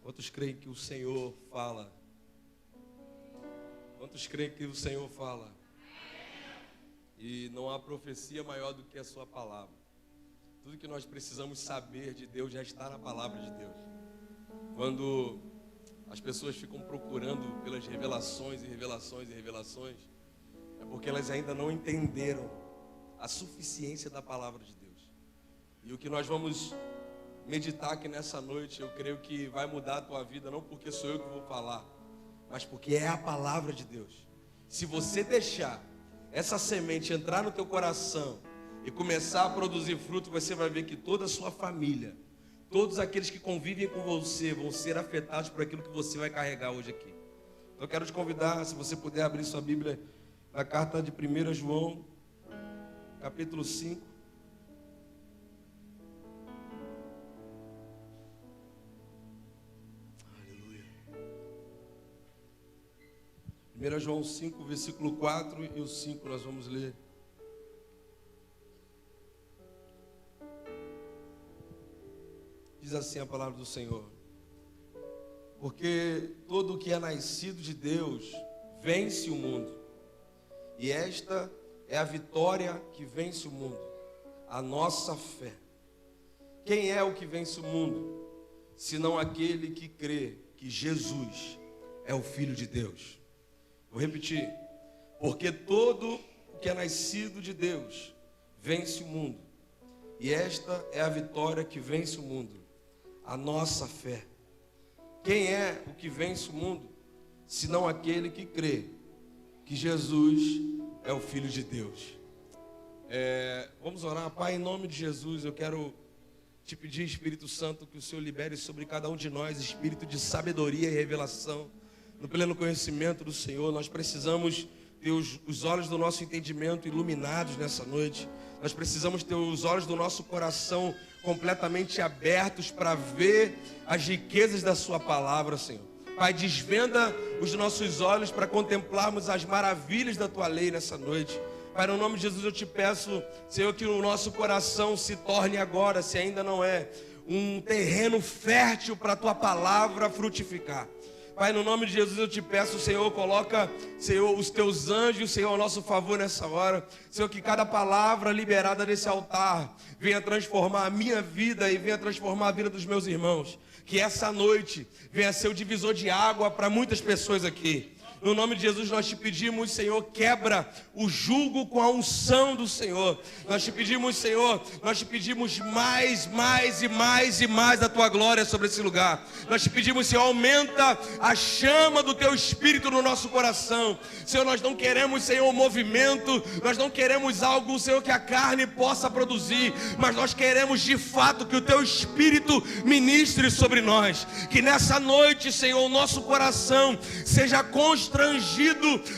Quantos creem que o Senhor fala? Quantos creem que o Senhor fala? E não há profecia maior do que a sua palavra. Tudo que nós precisamos saber de Deus já está na palavra de Deus. Quando as pessoas ficam procurando pelas revelações e revelações e revelações, é porque elas ainda não entenderam a suficiência da palavra de Deus. E o que nós vamos meditar aqui nessa noite, eu creio que vai mudar a tua vida, não porque sou eu que vou falar, mas porque é a palavra de Deus. Se você deixar essa semente entrar no teu coração e começar a produzir fruto, você vai ver que toda a sua família, todos aqueles que convivem com você vão ser afetados por aquilo que você vai carregar hoje aqui. Então eu quero te convidar, se você puder abrir sua Bíblia na carta de 1 João, capítulo 5. 1 João 5, versículo 4 e o 5 nós vamos ler. Diz assim a palavra do Senhor: porque todo o que é nascido de Deus vence o mundo, e esta é a vitória que vence o mundo, a nossa fé. Quem é o que vence o mundo, senão aquele que crê que Jesus é o Filho de Deus? Vou repetir: porque todo o que é nascido de Deus vence o mundo, e esta é a vitória que vence o mundo, a nossa fé. Quem é o que vence o mundo, senão aquele que crê que Jesus é o Filho de Deus? Vamos orar. Pai, em nome de Jesus, eu quero te pedir, Espírito Santo, que o Senhor libere sobre cada um de nós espírito de sabedoria e revelação, no pleno conhecimento do Senhor. Nós precisamos ter os olhos do nosso entendimento iluminados nessa noite. Nós precisamos ter os olhos do nosso coração completamente abertos para ver as riquezas da sua palavra, Senhor. Pai, desvenda os nossos olhos para contemplarmos as maravilhas da tua lei nessa noite. Pai, no nome de Jesus eu te peço, Senhor, que o nosso coração se torne agora, se ainda não é, um terreno fértil para a tua palavra frutificar. Pai, no nome de Jesus eu te peço, Senhor, coloca, Senhor, os teus anjos, Senhor, ao nosso favor nessa hora. Senhor, que cada palavra liberada desse altar venha transformar a minha vida e venha transformar a vida dos meus irmãos. Que essa noite venha ser o divisor de água para muitas pessoas aqui. No nome de Jesus nós te pedimos, Senhor, quebra o jugo com a unção do Senhor. Nós te pedimos, Senhor, nós te pedimos mais da tua glória sobre esse lugar. Nós te pedimos, Senhor, aumenta a chama do teu Espírito no nosso coração. Senhor, nós não queremos, Senhor, movimento, nós não queremos algo, Senhor, que a carne possa produzir, mas nós queremos de fato que o teu Espírito ministre sobre nós. Que nessa noite, Senhor, o nosso coração seja constrangido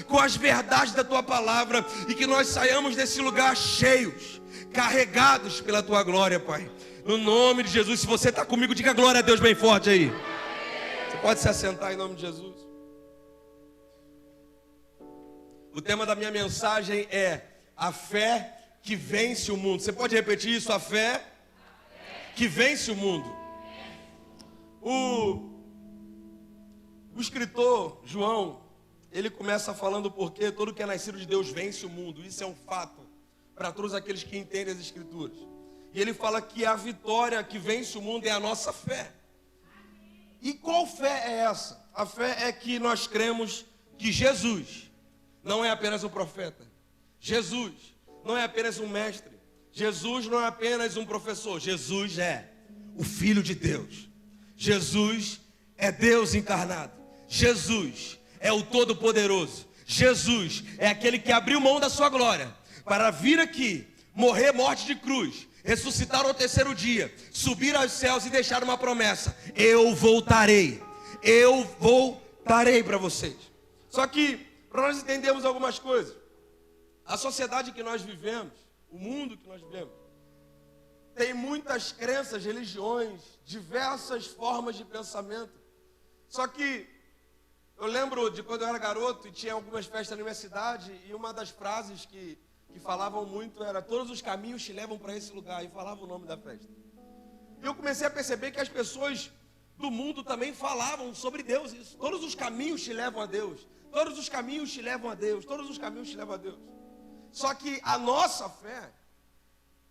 com as verdades da tua palavra e que nós saiamos desse lugar cheios, carregados pela tua glória, Pai. No nome de Jesus. Se você está comigo, diga glória a Deus bem forte aí. Você pode se assentar em nome de Jesus. O tema da minha mensagem é a fé que vence o mundo. Você pode repetir isso? A fé que vence o mundo. O escritor João, ele começa falando porque todo que é nascido de Deus vence o mundo. Isso é um fato para todos aqueles que entendem as Escrituras. E ele fala que a vitória que vence o mundo é a nossa fé. E qual fé é essa? A fé é que nós cremos que Jesus não é apenas um profeta. Jesus não é apenas um mestre. Jesus não é apenas um professor. Jesus é o Filho de Deus. Jesus é Deus encarnado. Jesus é o Todo-Poderoso. Jesus é aquele que abriu mão da sua glória para vir aqui, morrer morte de cruz, ressuscitar ao terceiro dia, subir aos céus e deixar uma promessa: eu voltarei para vocês. Só que, para nós entendermos algumas coisas, a sociedade que nós vivemos, o mundo que nós vivemos, tem muitas crenças, religiões, diversas formas de pensamento. Só que eu lembro de quando eu era garoto e tinha algumas festas na minha cidade, e uma das frases que falavam muito era: todos os caminhos te levam para esse lugar, e falava o nome da festa. E eu comecei a perceber que as pessoas do mundo também falavam sobre Deus isso. Todos os caminhos te levam a Deus. Todos os caminhos te levam a Deus. Todos os caminhos te levam a Deus. Só que a nossa fé,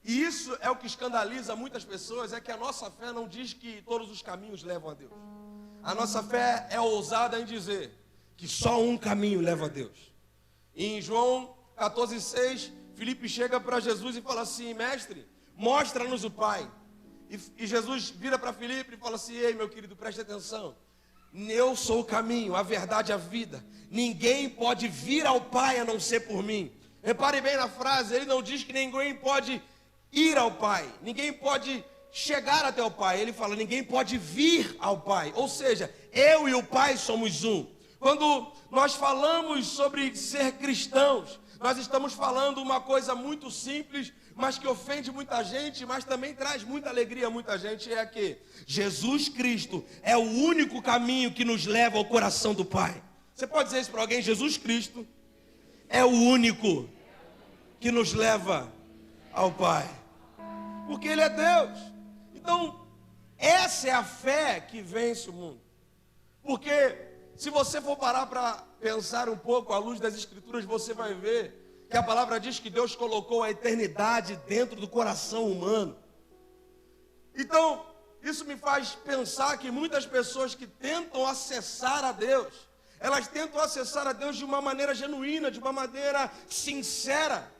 e isso é o que escandaliza muitas pessoas, é que a nossa fé não diz que todos os caminhos levam a Deus. A nossa fé é ousada em dizer que só um caminho leva a Deus. Em João 14,6, Filipe chega para Jesus e fala assim: mestre, mostra-nos o Pai. E Jesus vira para Filipe e fala assim: ei, meu querido, preste atenção. Eu sou o caminho, a verdade e a vida. Ninguém pode vir ao Pai a não ser por mim. Repare bem na frase, ele não diz que ninguém pode ir ao Pai, ninguém pode chegar até o Pai. Ele fala: ninguém pode vir ao Pai. Ou seja, eu e o Pai somos um. Quando nós falamos sobre ser cristãos, nós estamos falando uma coisa muito simples, mas que ofende muita gente, mas também traz muita alegria a muita gente. É que Jesus Cristo é o único caminho que nos leva ao coração do Pai. Você pode dizer isso para alguém? Jesus Cristo é o único que nos leva ao Pai, porque Ele é Deus. Então, essa é a fé que vence o mundo. Porque se você for parar para pensar um pouco à luz das Escrituras, você vai ver que a palavra diz que Deus colocou a eternidade dentro do coração humano. Então, isso me faz pensar que muitas pessoas que tentam acessar a Deus, elas tentam acessar a Deus de uma maneira genuína, de uma maneira sincera.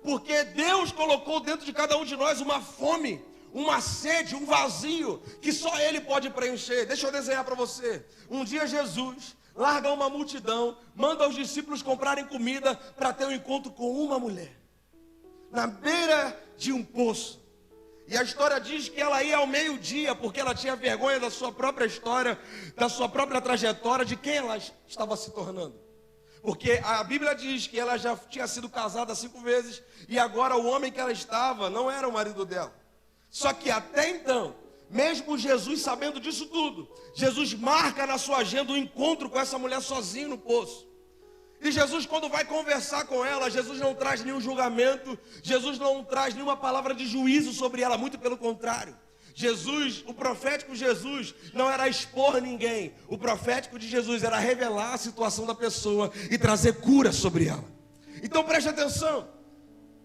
Porque Deus colocou dentro de cada um de nós uma fome, uma sede, um vazio, que só Ele pode preencher. Deixa eu desenhar para você. Um dia Jesus larga uma multidão, manda os discípulos comprarem comida para ter um encontro com uma mulher, na beira de um poço. E a história diz que ela ia ao meio-dia, porque ela tinha vergonha da sua própria história, da sua própria trajetória, de quem ela estava se tornando. Porque a Bíblia diz que ela já tinha sido casada 5 vezes, e agora o homem que ela estava não era o marido dela. Só que até então, mesmo Jesus sabendo disso tudo, Jesus marca na sua agenda um encontro com essa mulher sozinho no poço. E Jesus, quando vai conversar com ela, Jesus não traz nenhum julgamento, Jesus não traz nenhuma palavra de juízo sobre ela, muito pelo contrário. Jesus, o profético Jesus, não era expor ninguém. O profético de Jesus era revelar a situação da pessoa e trazer cura sobre ela. Então preste atenção.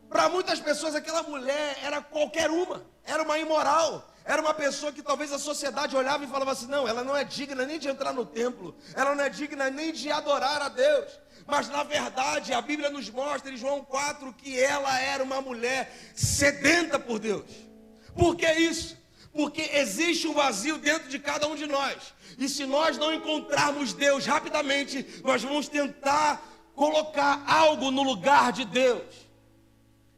Para muitas pessoas aquela mulher era qualquer uma, era uma imoral, era uma pessoa que talvez a sociedade olhava e falava assim: não, ela não é digna nem de entrar no templo, ela não é digna nem de adorar a Deus. Mas na verdade a Bíblia nos mostra em João 4 que ela era uma mulher sedenta por Deus. Por que isso? Porque existe um vazio dentro de cada um de nós. E se nós não encontrarmos Deus rapidamente, nós vamos tentar colocar algo no lugar de Deus.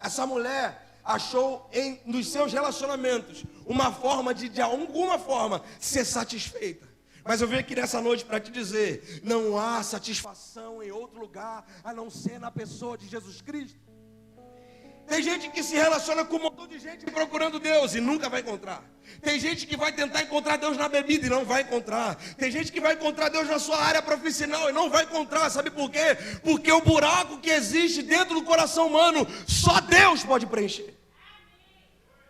Essa mulher achou nos seus relacionamentos uma forma de alguma forma ser satisfeita. Mas eu venho aqui nessa noite para te dizer: não há satisfação em outro lugar a não ser na pessoa de Jesus Cristo. Tem gente que se relaciona com um montão de gente procurando Deus e nunca vai encontrar. Tem gente que vai tentar encontrar Deus na bebida e não vai encontrar. Tem gente que vai encontrar Deus na sua área profissional e não vai encontrar. Sabe por quê? Porque o buraco que existe dentro do coração humano, só Deus pode preencher.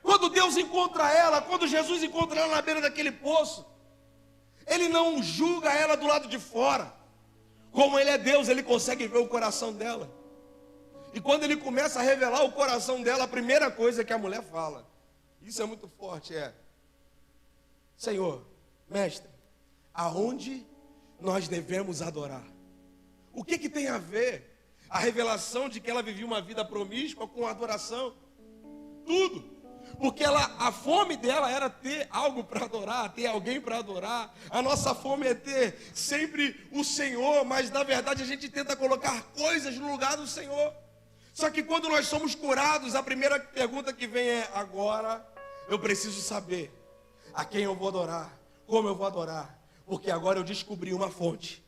Quando Deus encontra ela, quando Jesus encontra ela na beira daquele poço, Ele não julga ela do lado de fora. Como Ele é Deus, Ele consegue ver o coração dela. E quando Ele começa a revelar o coração dela, a primeira coisa que a mulher fala, isso é muito forte, é: Senhor, mestre, aonde nós devemos adorar? O que tem a ver a revelação de que ela vivia uma vida promíscua com a adoração? Tudo. Porque a fome dela era ter algo para adorar, ter alguém para adorar. A nossa fome é ter sempre o Senhor, mas na verdade a gente tenta colocar coisas no lugar do Senhor. Só que quando nós somos curados, a primeira pergunta que vem é: agora eu preciso saber a quem eu vou adorar, como eu vou adorar. Porque agora eu descobri uma fonte,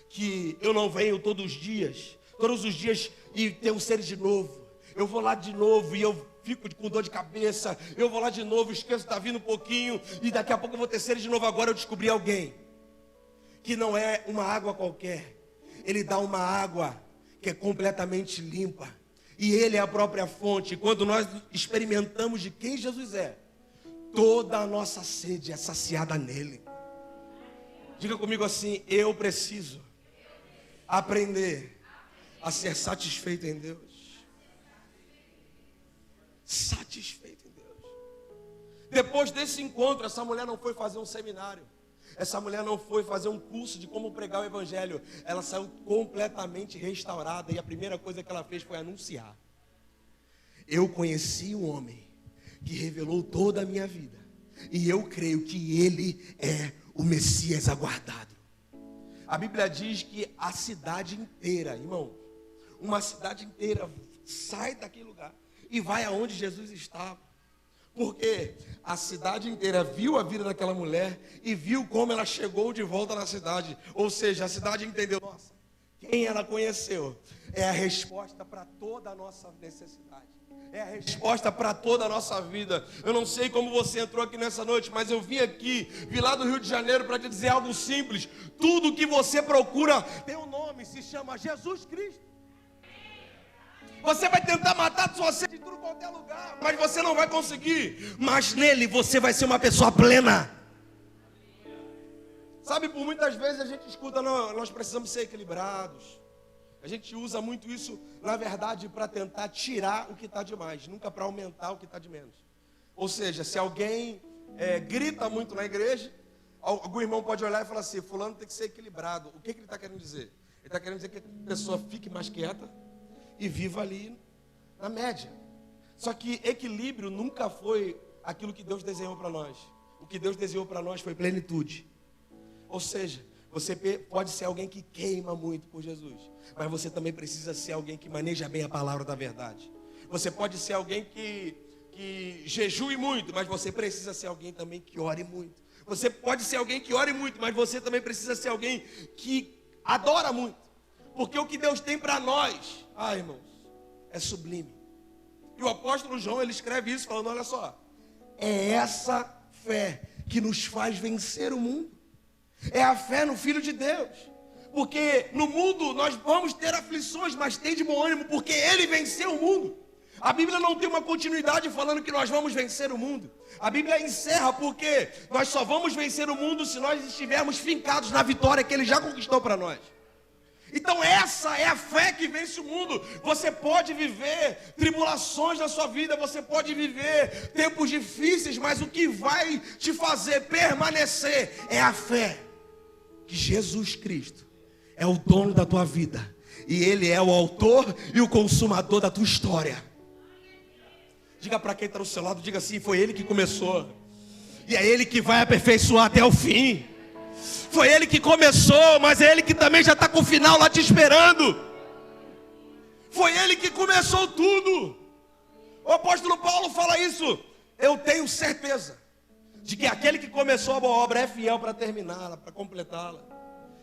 que eu não venho todos os dias e tenho sede de novo. Eu vou lá de novo e eu fico com dor de cabeça. Eu vou lá de novo, esqueço que está vindo um pouquinho e daqui a pouco eu vou ter sede de novo. Agora eu descobri alguém que não é uma água qualquer. Ele dá uma água que é completamente limpa, e Ele é a própria fonte. Quando nós experimentamos de quem Jesus é, toda a nossa sede é saciada nele. Diga comigo assim: eu preciso aprender a ser satisfeito em Deus. Satisfeito em Deus. Depois desse encontro, essa mulher não foi fazer um seminário. Essa mulher não foi fazer um curso de como pregar o evangelho. Ela saiu completamente restaurada. E a primeira coisa que ela fez foi anunciar: eu conheci um homem que revelou toda a minha vida, e eu creio que ele é o Messias aguardado. A Bíblia diz que a cidade inteira, irmão, uma cidade inteira sai daquele lugar e vai aonde Jesus estava. Porque a cidade inteira viu a vida daquela mulher e viu como ela chegou de volta na cidade. Ou seja, a cidade entendeu: nossa, quem ela conheceu é a resposta para toda a nossa necessidade. É a resposta para toda a nossa vida. Eu não sei como você entrou aqui nessa noite, mas eu vim lá do Rio de Janeiro para te dizer algo simples. Tudo que você procura tem um nome, se chama Jesus Cristo. Você vai tentar matar a sua sede em tudo quanto é lugar, mas você não vai conseguir. Mas nele você vai ser uma pessoa plena. Sabe, por muitas vezes a gente escuta: não, nós precisamos ser equilibrados. A gente usa muito isso, na verdade, para tentar tirar o que está de mais, nunca para aumentar o que está de menos. Ou seja, se alguém grita muito na igreja, algum irmão pode olhar e falar assim: fulano tem que ser equilibrado. O que ele está querendo dizer? Ele está querendo dizer que a pessoa fique mais quieta e viva ali na média. Só que equilíbrio nunca foi aquilo que Deus desenhou para nós. O que Deus desenhou para nós foi plenitude. Ou seja, você pode ser alguém que queima muito por Jesus, mas você também precisa ser alguém que maneja bem a palavra da verdade. Você pode ser alguém que jejue muito, mas você precisa ser alguém também que ore muito. Você pode ser alguém que ore muito, mas você também precisa ser alguém que adora muito. Porque o que Deus tem para nós, irmãos, é sublime. E o apóstolo João, ele escreve isso falando: olha só, é essa fé que nos faz vencer o mundo. É a fé no Filho de Deus. Porque no mundo nós vamos ter aflições, mas tem de bom ânimo, porque ele venceu o mundo. A Bíblia não tem uma continuidade falando que nós vamos vencer o mundo. A Bíblia encerra porque nós só vamos vencer o mundo se nós estivermos fincados na vitória que ele já conquistou para nós. Então essa é a fé que vence o mundo. Você pode viver tribulações na sua vida, você pode viver tempos difíceis, mas o que vai te fazer permanecer é a fé que Jesus Cristo é o dono da tua vida, e Ele é o autor e o consumador da tua história. Diga para quem está do seu lado, diga assim: foi Ele que começou, e é Ele que vai aperfeiçoar até o fim. Foi Ele que começou, mas é Ele que também já está com o final lá te esperando. Foi Ele que começou tudo. O apóstolo Paulo fala isso: eu tenho certeza de que aquele que começou a boa obra é fiel para terminá-la, para completá-la.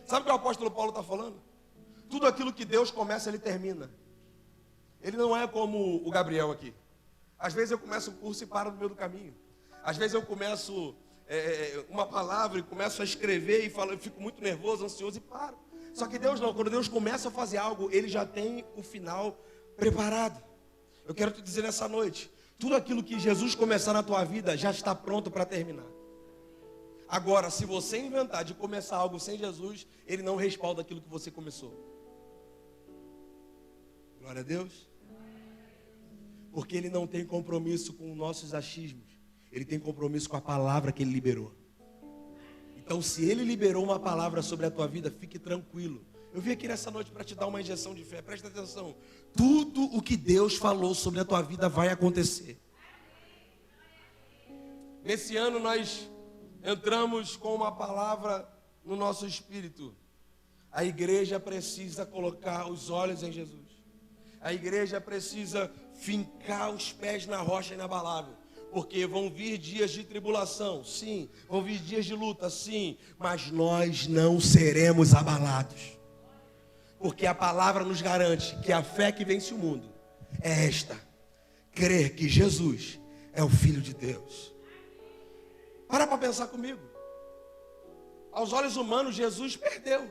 Sabe o que o apóstolo Paulo está falando? Tudo aquilo que Deus começa, Ele termina. Ele não é como o Gabriel aqui. Às vezes eu começo o curso e paro no meio do caminho. Às vezes eu começo uma palavra e começo a escrever e falo, eu fico muito nervoso, ansioso e paro. Só que Deus não, quando Deus começa a fazer algo, Ele já tem o final preparado. Eu quero te dizer nessa noite, tudo aquilo que Jesus começar na tua vida já está pronto para terminar. Agora, se você inventar de começar algo sem Jesus, Ele não respalda aquilo que você começou. Glória a Deus. Porque Ele não tem compromisso com nossos achismos. Ele tem compromisso com a palavra que Ele liberou. Então, se Ele liberou uma palavra sobre a tua vida, fique tranquilo. Eu vim aqui nessa noite para te dar uma injeção de fé. Presta atenção. Tudo o que Deus falou sobre a tua vida vai acontecer. Nesse ano nós entramos com uma palavra no nosso espírito. A igreja precisa colocar os olhos em Jesus. A igreja precisa fincar os pés na rocha inabalável. Porque vão vir dias de tribulação, sim. Vão vir dias de luta, sim. Mas nós não seremos abalados. Porque a palavra nos garante que a fé que vence o mundo é esta: crer que Jesus é o Filho de Deus. Para pensar comigo. Aos olhos humanos, Jesus perdeu.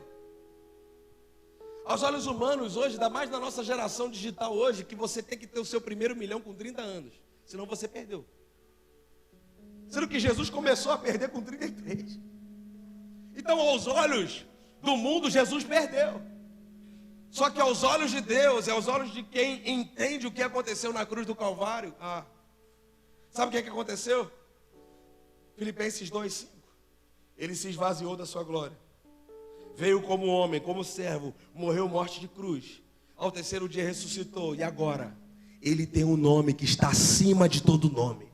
Aos olhos humanos, hoje, ainda mais na nossa geração digital hoje, que você tem que ter o seu primeiro milhão com 30 anos. Senão você perdeu. Sendo que Jesus começou a perder com 33. Então, aos olhos do mundo, Jesus perdeu. Só que aos olhos de Deus, aos olhos de quem entende o que aconteceu na cruz do Calvário, sabe o que aconteceu? Filipenses 2:5. Ele se esvaziou da sua glória. Veio como homem, como servo, morreu morte de cruz. Ao terceiro dia ressuscitou. E agora, ele tem um nome que está acima de todo nome.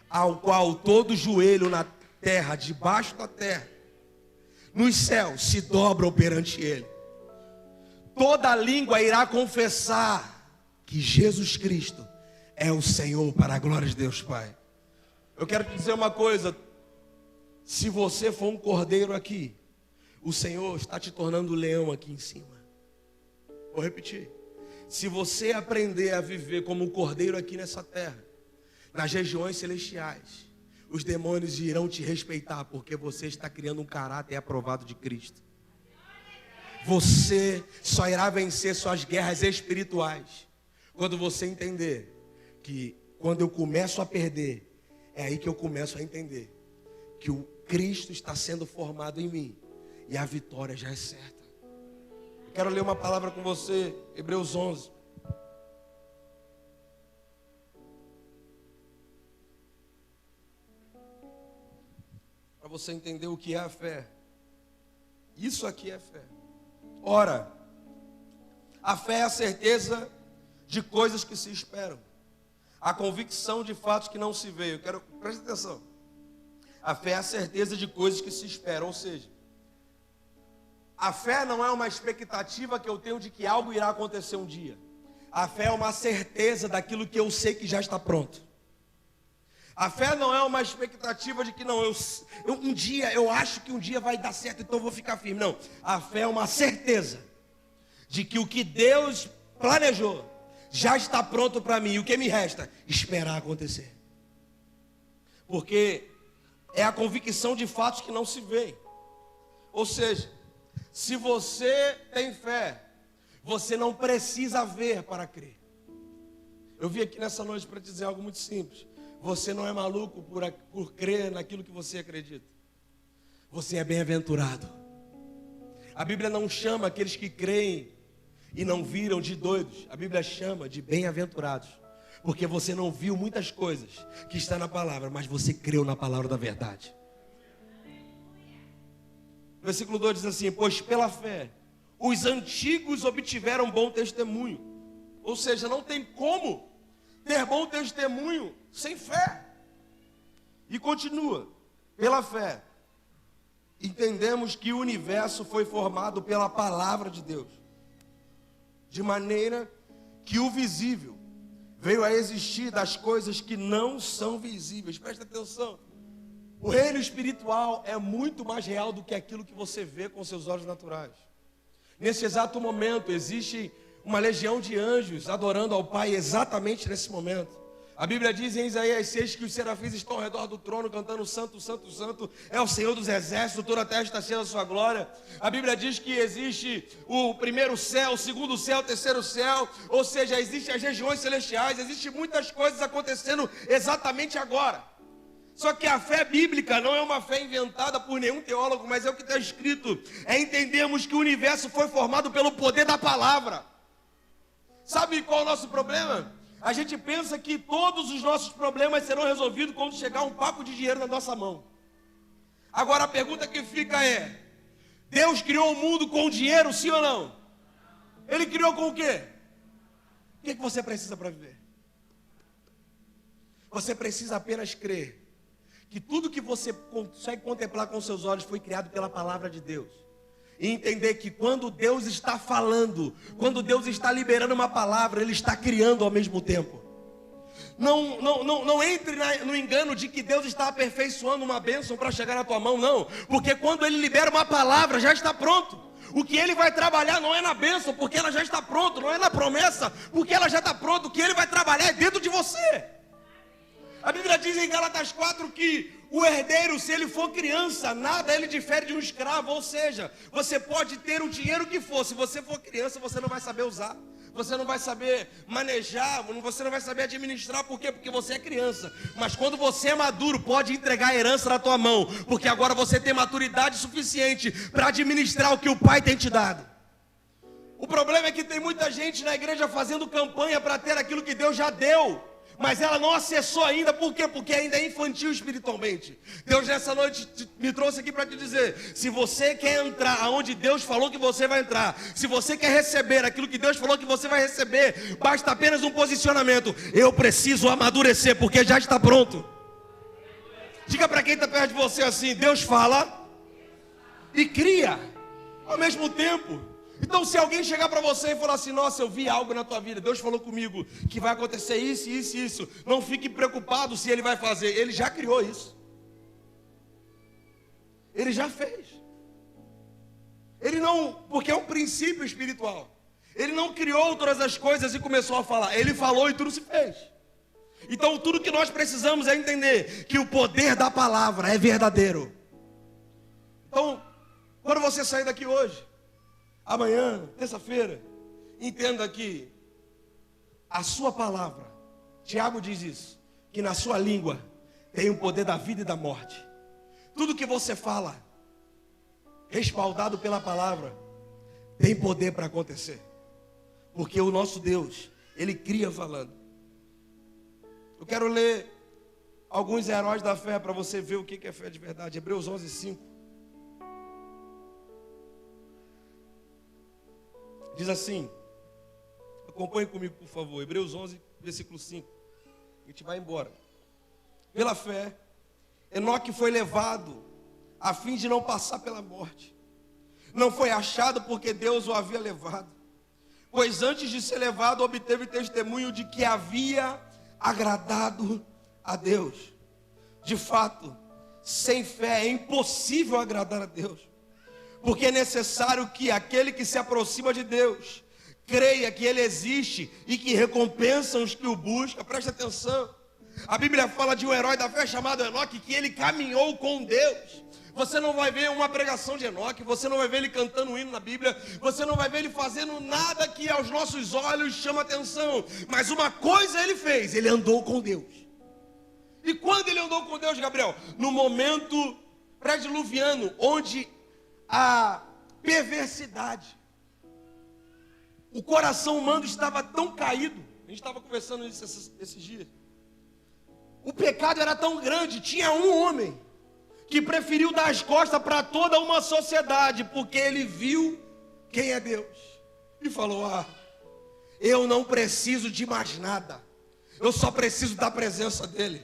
Ao qual todo joelho na terra, debaixo da terra, nos céus, se dobram perante ele. Toda língua irá confessar que Jesus Cristo é o Senhor, para a glória de Deus Pai. Eu quero te dizer uma coisa. Se você for um cordeiro aqui, o Senhor está te tornando leão aqui em cima. Vou repetir. Se você aprender a viver como um cordeiro aqui nessa terra, nas regiões celestiais, os demônios irão te respeitar, porque você está criando um caráter aprovado de Cristo. Você só irá vencer suas guerras espirituais quando você entender que quando eu começo a perder, é aí que eu começo a entender que o Cristo está sendo formado em mim e a vitória já é certa. Eu quero ler uma palavra com você, Hebreus 11. Para você entender o que é a fé. Isso aqui é fé. Ora, a fé é a certeza de coisas que se esperam, a convicção de fatos que não se veem. Preste atenção. A fé é a certeza de coisas que se esperam, ou seja, a fé não é uma expectativa que eu tenho de que algo irá acontecer um dia. A fé é uma certeza daquilo que eu sei que já está pronto. A fé não é uma expectativa de que um dia eu acho que um dia vai dar certo, então eu vou ficar firme. Não, a fé é uma certeza de que o que Deus planejou já está pronto para mim. E o que me resta? Esperar acontecer. Porque é a convicção de fatos que não se veem. Ou seja, se você tem fé, você não precisa ver para crer. Eu vim aqui nessa noite para te dizer algo muito simples. Você não é maluco por crer naquilo que você acredita. Você é bem-aventurado. A Bíblia não chama aqueles que creem e não viram de doidos. A Bíblia chama de bem-aventurados. Porque você não viu muitas coisas que está na palavra, mas você creu na palavra da verdade. Versículo 2 diz assim: pois pela fé os antigos obtiveram bom testemunho. Ou seja, não tem como ter bom testemunho sem fé. E continua: pela fé entendemos que o universo foi formado pela palavra de Deus, de maneira que o visível veio a existir das coisas que não são visíveis. Presta atenção. O reino espiritual é muito mais real do que aquilo que você vê com seus olhos naturais. Nesse exato momento existe uma legião de anjos adorando ao Pai exatamente nesse momento. A Bíblia diz em Isaías 6 que os serafins estão ao redor do trono cantando santo, santo, santo é o Senhor dos exércitos, toda a terra está cheia da sua glória. A Bíblia diz que existe o primeiro céu, o segundo céu, o terceiro céu, ou seja, existem as regiões celestiais, existem muitas coisas acontecendo exatamente agora. Só que a fé bíblica não é uma fé inventada por nenhum teólogo, mas é o que está escrito. É entendermos que o universo foi formado pelo poder da palavra. Sabe qual é o nosso problema? A gente pensa que todos os nossos problemas serão resolvidos quando chegar um papo de dinheiro na nossa mão. Agora a pergunta que fica é: Deus criou o mundo com dinheiro, sim ou não? Ele criou com o quê? O que você precisa para viver? Você precisa apenas crer que tudo que você consegue contemplar com seus olhos foi criado pela palavra de Deus. E entender que quando Deus está falando, quando Deus está liberando uma palavra, Ele está criando ao mesmo tempo. Não entre no engano de que Deus está aperfeiçoando uma bênção para chegar na tua mão, não. Porque quando Ele libera uma palavra, já está pronto. O que Ele vai trabalhar não é na bênção, porque ela já está pronta. Não é na promessa, porque ela já está pronta. O que Ele vai trabalhar é dentro de você. A Bíblia diz em Gálatas 4 que o herdeiro, se ele for criança, nada ele difere de um escravo. Ou seja, você pode ter o dinheiro que for, se você for criança, você não vai saber usar. você não vai saber manejar, você não vai saber administrar. Por quê? Porque você é criança. Mas quando você é maduro, pode entregar a herança na tua mão, porque agora você tem maturidade suficiente para administrar o que o Pai tem te dado. O problema é que tem muita gente na igreja fazendo campanha para ter aquilo que Deus já deu, mas ela não acessou ainda. Por quê? Porque ainda é infantil espiritualmente. Deus nessa noite me trouxe aqui para te dizer: se você quer entrar aonde Deus falou que você vai entrar, se você quer receber aquilo que Deus falou que você vai receber, basta apenas um posicionamento: eu preciso amadurecer, porque já está pronto. Diga para quem está perto de você assim: Deus fala e cria ao mesmo tempo. Então, se alguém chegar para você e falar assim: nossa, eu vi algo na tua vida, Deus falou comigo que vai acontecer isso, isso e isso, não fique preocupado se Ele vai fazer. Ele já criou isso. Ele já fez. Ele não, porque é um princípio espiritual. Ele não criou todas as coisas e começou a falar. Ele falou e tudo se fez. Então, tudo que nós precisamos é entender que o poder da palavra é verdadeiro. Então, quando você sair daqui hoje, amanhã, terça-feira, entenda que a sua palavra, Tiago diz isso, que na sua língua tem o poder da vida e da morte. Tudo que você fala, respaldado pela palavra, tem poder para acontecer. Porque o nosso Deus, Ele cria falando. Eu quero ler alguns heróis da fé para você ver o que é fé de verdade. Hebreus 11:5. Diz assim, acompanhe comigo por favor, Hebreus 11, versículo 5, a gente vai embora. Pela fé, Enoque foi levado a fim de não passar pela morte. Não foi achado porque Deus o havia levado, pois antes de ser levado obteve testemunho de que havia agradado a Deus. De fato, sem fé é impossível agradar a Deus. Porque é necessário que aquele que se aproxima de Deus creia que Ele existe e que recompensa os que o buscam. Preste atenção. A Bíblia fala de um herói da fé chamado Enoque, que ele caminhou com Deus. Você não vai ver uma pregação de Enoque, você não vai ver ele cantando um hino na Bíblia, você não vai ver ele fazendo nada que aos nossos olhos chama atenção. Mas uma coisa ele fez: ele andou com Deus. E quando ele andou com Deus, Gabriel? No momento pré-diluviano, onde a perversidade, o coração humano estava tão caído. A gente estava conversando isso esses dias. O pecado era tão grande. Tinha um homem que preferiu dar as costas para toda uma sociedade, porque ele viu quem é Deus e falou: eu não preciso de mais nada, eu só preciso da presença dele.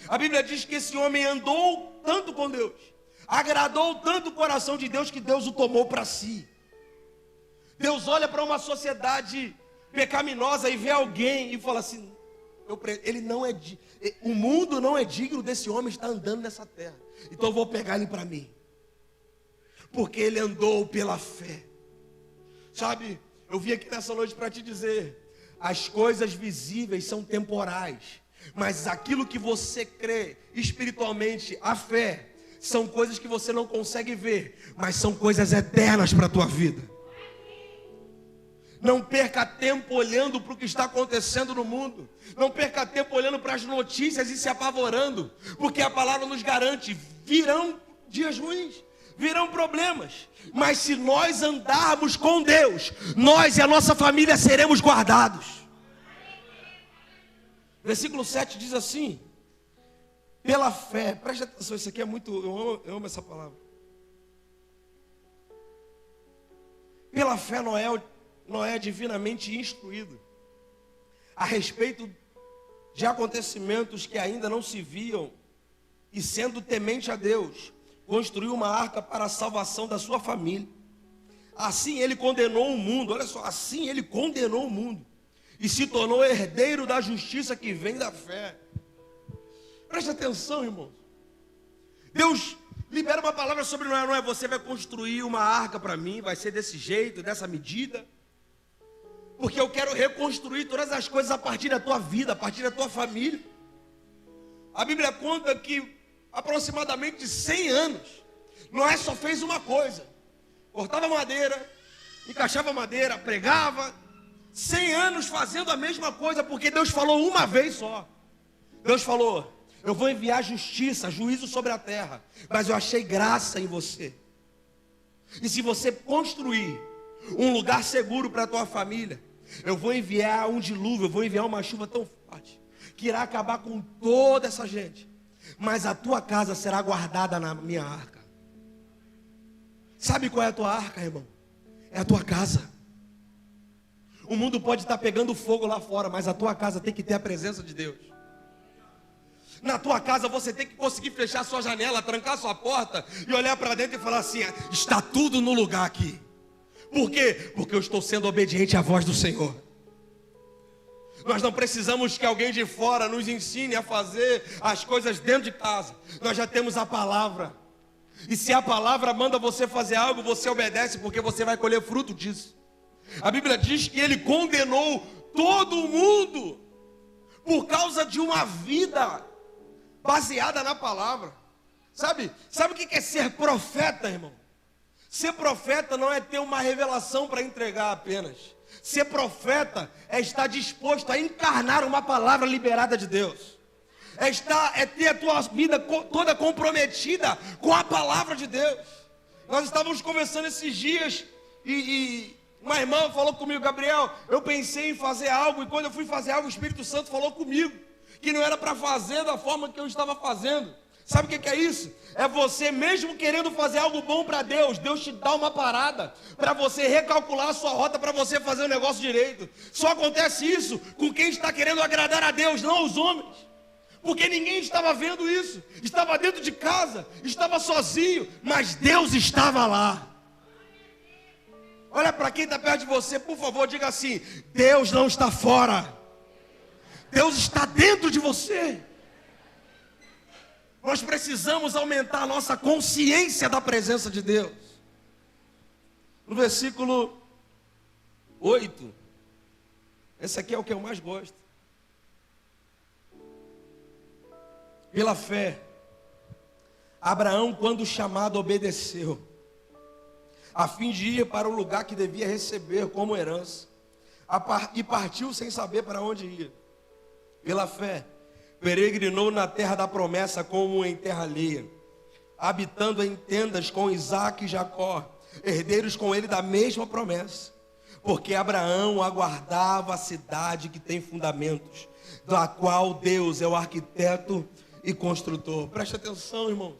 A Bíblia diz que esse homem andou tanto com Deus, agradou tanto o coração de Deus, que Deus o tomou para si. Deus olha para uma sociedade pecaminosa e vê alguém e fala assim: o mundo não é digno desse homem estar andando nessa terra, então eu vou pegar ele para mim, porque ele andou pela fé. Sabe, eu vim aqui nessa noite para te dizer: as coisas visíveis são temporais, mas aquilo que você crê espiritualmente, a fé, são coisas que você não consegue ver, mas são coisas eternas para a tua vida. Não perca tempo olhando para o que está acontecendo no mundo. Não perca tempo olhando para as notícias e se apavorando, porque a palavra nos garante: virão dias ruins, virão problemas, mas se nós andarmos com Deus, nós e a nossa família seremos guardados. Versículo 7 diz assim: pela fé, preste atenção, isso aqui é muito, eu amo essa palavra. Pela fé Noé é divinamente instruído a respeito de acontecimentos que ainda não se viam, e sendo temente a Deus, construiu uma arca para a salvação da sua família. Assim ele condenou o mundo, olha só, assim ele condenou o mundo e se tornou herdeiro da justiça que vem da fé. Preste atenção, irmãos. Deus libera uma palavra sobre Noé: não é você vai construir uma arca para mim, vai ser desse jeito, dessa medida, porque eu quero reconstruir todas as coisas a partir da tua vida, a partir da tua família. A Bíblia conta que aproximadamente 100 anos, Noé só fez uma coisa: cortava madeira, encaixava madeira, pregava, 100 anos fazendo a mesma coisa, porque Deus falou uma vez só. Deus falou: eu vou enviar justiça, juízo sobre a terra, mas eu achei graça em você. E se você construir um lugar seguro para a tua família, eu vou enviar um dilúvio, eu vou enviar uma chuva tão forte, que irá acabar com toda essa gente, mas a tua casa será guardada na minha arca. Sabe qual é a tua arca, irmão? É a tua casa. O mundo pode estar pegando fogo lá fora, mas a tua casa tem que ter a presença de Deus. Na tua casa você tem que conseguir fechar sua janela, trancar sua porta e olhar para dentro e falar assim: está tudo no lugar aqui. Por quê? Porque eu estou sendo obediente à voz do Senhor. Nós não precisamos que alguém de fora nos ensine a fazer as coisas dentro de casa. Nós já temos a palavra. E se a palavra manda você fazer algo, você obedece, porque você vai colher fruto disso. A Bíblia diz que ele condenou todo mundo por causa de uma vida baseada na palavra. Sabe o que é ser profeta, irmão? Ser profeta não é ter uma revelação para entregar apenas. Ser profeta é estar disposto a encarnar uma palavra liberada de Deus. É ter a tua vida toda comprometida com a palavra de Deus. Nós estávamos conversando esses dias e uma irmã falou comigo: Gabriel, eu pensei em fazer algo, e quando eu fui fazer algo, o Espírito Santo falou comigo que não era para fazer da forma que eu estava fazendo. Sabe o que é isso? É você mesmo querendo fazer algo bom para Deus, Deus te dá uma parada para você recalcular a sua rota, para você fazer o negócio direito. Só acontece isso com quem está querendo agradar a Deus, não aos homens. Porque ninguém estava vendo isso. Estava dentro de casa, estava sozinho, mas Deus estava lá. Olha para quem está perto de você, por favor, diga assim: Deus não está fora. Deus está dentro de você. Nós precisamos aumentar a nossa consciência da presença de Deus. No versículo 8, esse aqui é o que eu mais gosto. Pela fé, Abraão, quando chamado, obedeceu, a fim de ir para o lugar que devia receber como herança, e partiu sem saber para onde ia. Pela fé, peregrinou na terra da promessa como em terra alheia, habitando em tendas com Isaque e Jacó, herdeiros com ele da mesma promessa, porque Abraão aguardava a cidade que tem fundamentos, da qual Deus é o arquiteto e construtor. Preste atenção, irmãos.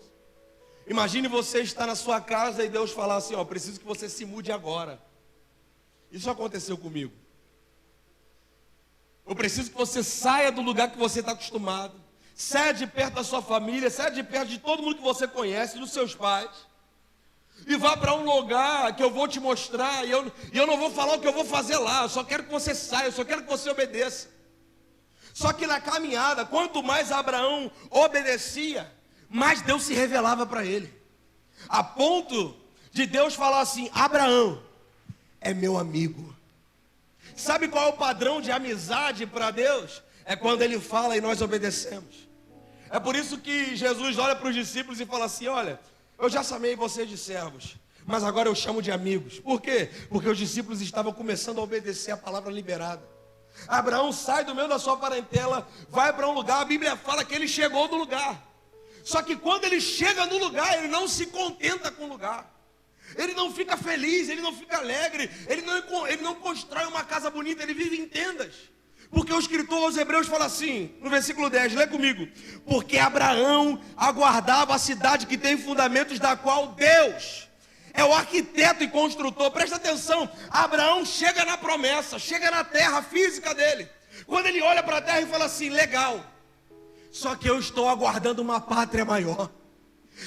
Imagine você estar na sua casa e Deus falar assim: ó, preciso que você se mude agora. Isso aconteceu comigo. Eu preciso que você saia do lugar que você está acostumado, saia de perto da sua família, saia de perto de todo mundo que você conhece, dos seus pais, e vá para um lugar que eu vou te mostrar, e eu não vou falar o que eu vou fazer lá, eu só quero que você saia, eu só quero que você obedeça. Só que na caminhada, quanto mais Abraão obedecia, mais Deus se revelava para ele, a ponto de Deus falar assim: Abraão é meu amigo. Sabe qual é o padrão de amizade para Deus? É quando Ele fala e nós obedecemos. É por isso que Jesus olha para os discípulos e fala assim: olha, eu já chamei vocês de servos, mas agora eu chamo de amigos. Por quê? Porque os discípulos estavam começando a obedecer a palavra liberada. Abraão sai do meio da sua parentela, vai para um lugar, a Bíblia fala que ele chegou no lugar. Só que quando ele chega no lugar, ele não se contenta com o lugar. Ele não fica feliz, ele não fica alegre, ele não constrói uma casa bonita, ele vive em tendas. Porque o escritor aos Hebreus fala assim, no versículo 10, lê comigo: porque Abraão aguardava a cidade que tem fundamentos, da qual Deus é o arquiteto e construtor. Presta atenção, Abraão chega na promessa, chega na terra física dele. Quando ele olha para a terra e fala assim: legal, só que eu estou aguardando uma pátria maior.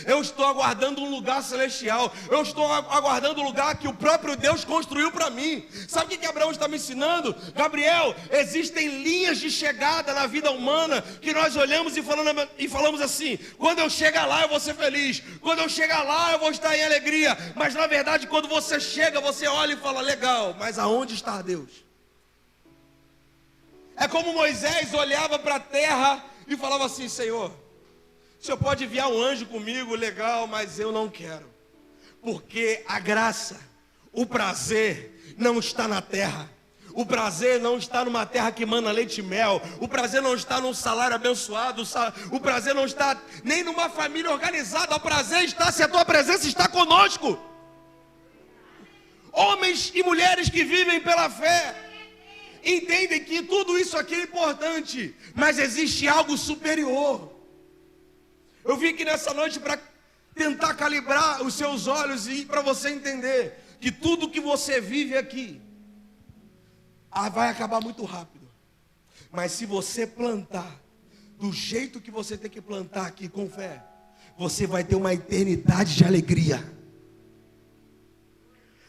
Eu estou aguardando um lugar celestial. Eu estou aguardando um lugar que o próprio Deus construiu para mim. Sabe o que Abraão está me ensinando? Gabriel, existem linhas de chegada na vida humana que nós olhamos e falamos assim: quando eu chegar lá eu vou ser feliz, quando eu chegar lá eu vou estar em alegria. Mas na verdade, quando você chega, você olha e fala: legal, mas aonde está Deus? É como Moisés olhava para a terra e falava assim: Senhor, o Senhor pode enviar um anjo comigo, legal, mas eu não quero. Porque a graça, o prazer não está na terra. O prazer não está numa terra que mana leite e mel. O prazer não está num salário abençoado. O prazer não está nem numa família organizada. O prazer está se a tua presença está conosco. Homens e mulheres que vivem pela fé entendem que tudo isso aqui é importante, mas existe algo superior. Eu vim aqui nessa noite para tentar calibrar os seus olhos e para você entender que tudo que você vive aqui vai acabar muito rápido. Mas se você plantar do jeito que você tem que plantar aqui com fé, você vai ter uma eternidade de alegria.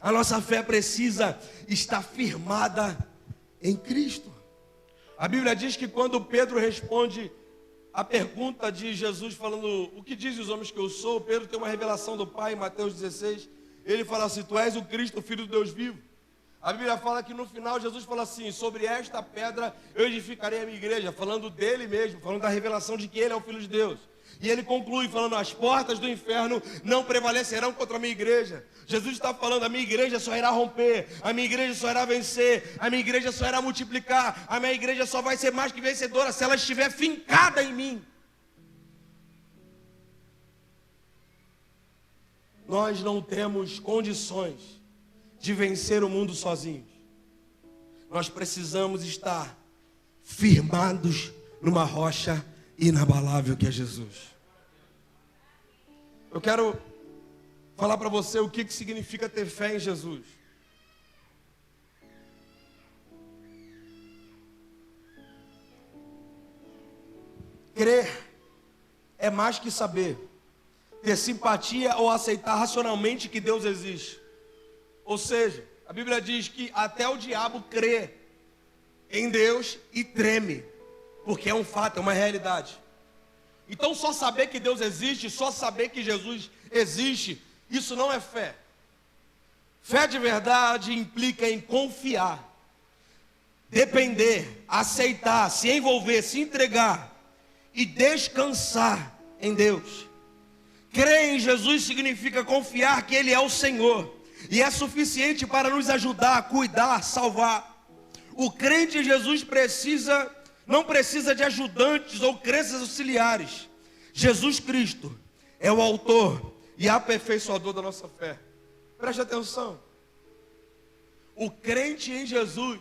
A nossa fé precisa estar firmada em Cristo. A Bíblia diz que quando Pedro responde a pergunta de Jesus, falando: o que dizem os homens que eu sou? Pedro tem uma revelação do Pai em Mateus 16. Ele fala assim: tu és o Cristo, o Filho do Deus vivo. A Bíblia fala que no final Jesus fala assim: sobre esta pedra eu edificarei a minha igreja, falando dele mesmo, falando da revelação de que ele é o Filho de Deus. E ele conclui falando: as portas do inferno não prevalecerão contra a minha igreja. Jesus está falando: a minha igreja só irá romper, a minha igreja só irá vencer, a minha igreja só irá multiplicar, a minha igreja só vai ser mais que vencedora se ela estiver fincada em mim. Nós não temos condições de vencer o mundo sozinhos. Nós precisamos estar firmados numa rocha inabalável que é Jesus. Eu quero falar para você o que significa ter fé em Jesus. Crer é mais que saber, ter simpatia ou aceitar racionalmente que Deus existe. Ou seja, a Bíblia diz que até o diabo crê em Deus e treme, porque é um fato, é uma realidade. Então só saber que Deus existe, só saber que Jesus existe, isso não é fé. Fé de verdade implica em confiar, depender, aceitar, se envolver, se entregar e descansar em Deus. Crer em Jesus significa confiar que Ele é o Senhor e é suficiente para nos ajudar, cuidar, salvar. O crente em Jesus não precisa de ajudantes ou crenças auxiliares. Jesus Cristo é o autor e aperfeiçoador da nossa fé. Preste atenção. O crente em Jesus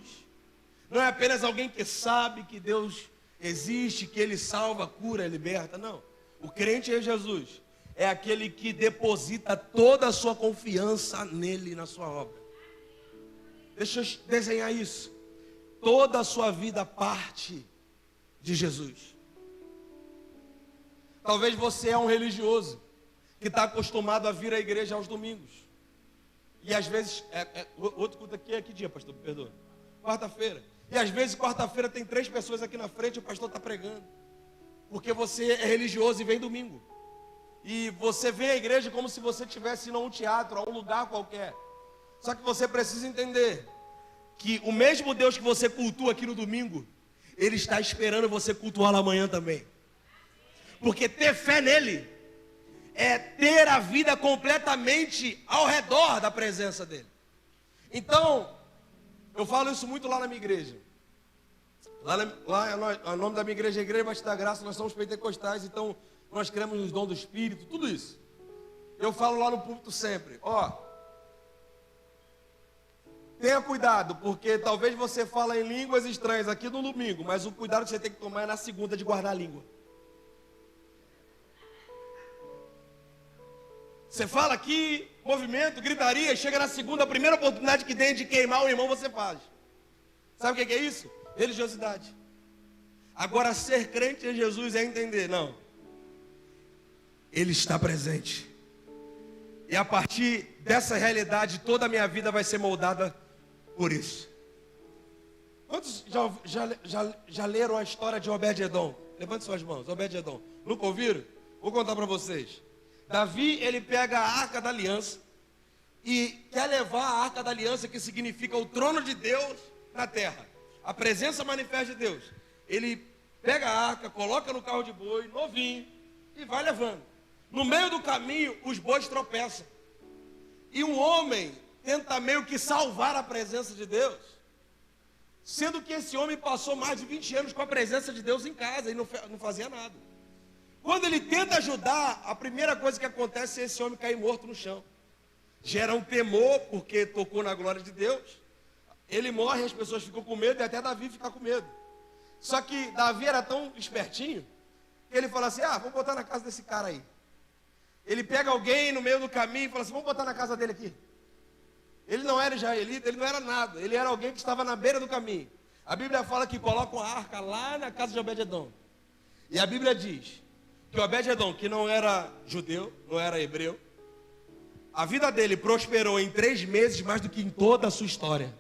não é apenas alguém que sabe que Deus existe, que Ele salva, cura, liberta. Não. O crente em Jesus é aquele que deposita toda a sua confiança nele e na sua obra. Deixa eu desenhar isso. Toda a sua vida parte de Jesus. Talvez você é um religioso que está acostumado a vir à igreja aos domingos. E às vezes, outro culto aqui é que dia, pastor? Me perdoa. Quarta-feira. E às vezes, quarta-feira, tem 3 pessoas aqui na frente e o pastor está pregando. Porque você é religioso e vem domingo. E você vem à igreja como se você estivesse indo a um teatro, a um lugar qualquer. Só que você precisa entender que o mesmo Deus que você cultua aqui no domingo, Ele está esperando você cultuá-lo amanhã também. Porque ter fé nele é ter a vida completamente ao redor da presença dele. Então, eu falo isso muito lá na minha igreja. O nome da minha igreja é Igreja Batista da Graça. Nós somos pentecostais, então nós cremos nos dons do Espírito, tudo isso. Eu falo lá no púlpito sempre: tenha cuidado, porque talvez você fale em línguas estranhas aqui no domingo, mas o cuidado que você tem que tomar é na segunda de guardar a língua. Você fala aqui, movimento, gritaria, e chega na segunda, a primeira oportunidade que tem de queimar o irmão, você faz. Sabe o que é isso? Religiosidade. Agora, ser crente em Jesus é entender: não, Ele está presente. E a partir dessa realidade, toda a minha vida vai ser moldada por isso. Quantos já leram a história de Obed-Edom? Levante suas mãos. Obed-Edom. Nunca ouviram? Vou contar para vocês. Davi, ele pega a Arca da Aliança e quer levar a Arca da Aliança, que significa o trono de Deus na terra, a presença manifesta de Deus. Ele pega a arca, coloca no carro de boi, novinho, e vai levando. No meio do caminho, os bois tropeçam. E um homem tenta meio que salvar a presença de Deus. Sendo que esse homem passou mais de 20 anos com a presença de Deus em casa e não fazia nada. Quando ele tenta ajudar, a primeira coisa que acontece é esse homem cair morto no chão. Gera um temor, porque tocou na glória de Deus. Ele morre, as pessoas ficam com medo, e até Davi fica com medo. Só que Davi era tão espertinho, que ele fala assim, vamos botar na casa desse cara aí. Ele pega alguém no meio do caminho e fala assim, vamos botar na casa dele aqui. Ele não era israelita, ele não era nada. Ele era alguém que estava na beira do caminho. A Bíblia fala que colocam a arca lá na casa de Obed-edom. E a Bíblia diz que Obed-edom, que não era judeu, não era hebreu, a vida dele prosperou em 3 meses mais do que em toda a sua história.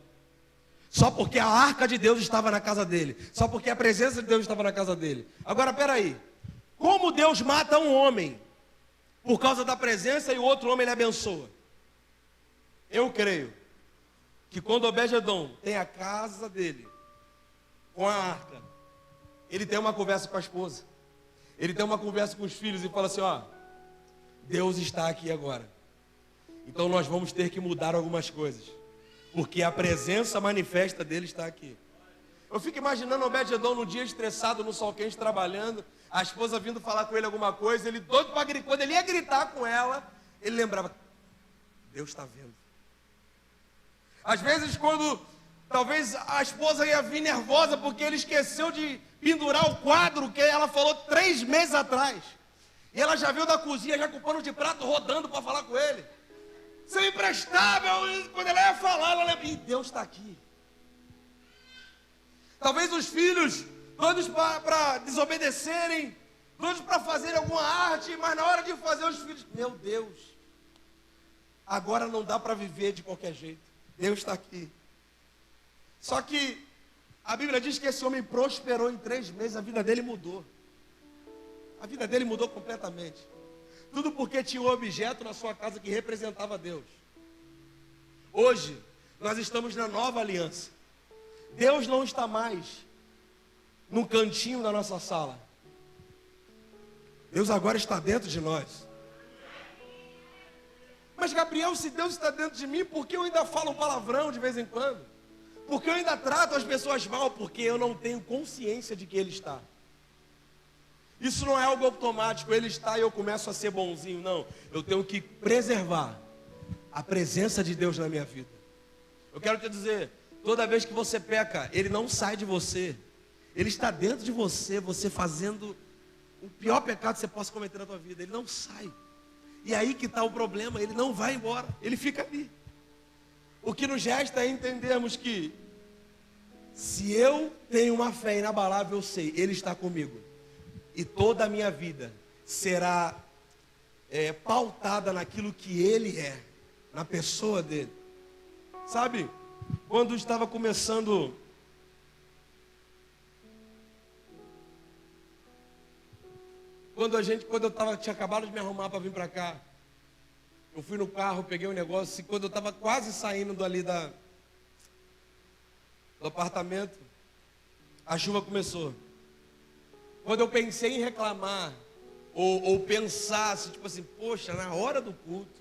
Só porque a arca de Deus estava na casa dele. Só porque a presença de Deus estava na casa dele. Agora, peraí. Como Deus mata um homem por causa da presença e o outro homem ele abençoa? Eu creio que quando Obed-edom tem a casa dele com a arca, ele tem uma conversa com a esposa, ele tem uma conversa com os filhos e fala assim, Deus está aqui agora, então nós vamos ter que mudar algumas coisas, porque a presença manifesta dele está aqui. Eu fico imaginando Obed-edom no dia estressado, no sol quente, trabalhando, a esposa vindo falar com ele alguma coisa, ele doido para gritar. Quando ele ia gritar com ela, ele lembrava, Deus está vendo. Às vezes quando talvez a esposa ia vir nervosa porque ele esqueceu de pendurar o quadro que ela falou 3 meses atrás. E ela já veio da cozinha já com o pano de prato rodando para falar com ele. Seu imprestável, quando ela ia falar, ela lembra, Deus está aqui. Talvez os filhos, todos para desobedecerem, todos para fazerem alguma arte, mas na hora de fazer os filhos, meu Deus, agora não dá para viver de qualquer jeito. Deus está aqui. Só que a Bíblia diz que esse homem prosperou em 3 meses, a vida dele mudou. A vida dele mudou completamente. Tudo porque tinha um objeto na sua casa que representava Deus. Hoje, nós estamos na nova aliança. Deus não está mais num cantinho da nossa sala. Deus agora está dentro de nós. Mas Gabriel, se Deus está dentro de mim, por que eu ainda falo um palavrão de vez em quando? Por que eu ainda trato as pessoas mal? Porque eu não tenho consciência de que Ele está. Isso não é algo automático, Ele está e eu começo a ser bonzinho. Não, eu tenho que preservar a presença de Deus na minha vida. Eu quero te dizer, toda vez que você peca, Ele não sai de você. Ele está dentro de você, você fazendo o pior pecado que você possa cometer na tua vida. Ele não sai. E aí que está o problema, ele não vai embora, ele fica ali. O que nos resta é entendermos que, se eu tenho uma fé inabalável, eu sei, Ele está comigo. E toda a minha vida será pautada naquilo que Ele é, na pessoa dEle. Sabe, quando estava começando... Quando eu tinha acabado de me arrumar para vir para cá, eu fui no carro, peguei um negócio, e quando eu estava quase saindo do apartamento, a chuva começou. Quando eu pensei em reclamar, ou pensar, assim, tipo assim, poxa, na hora do culto,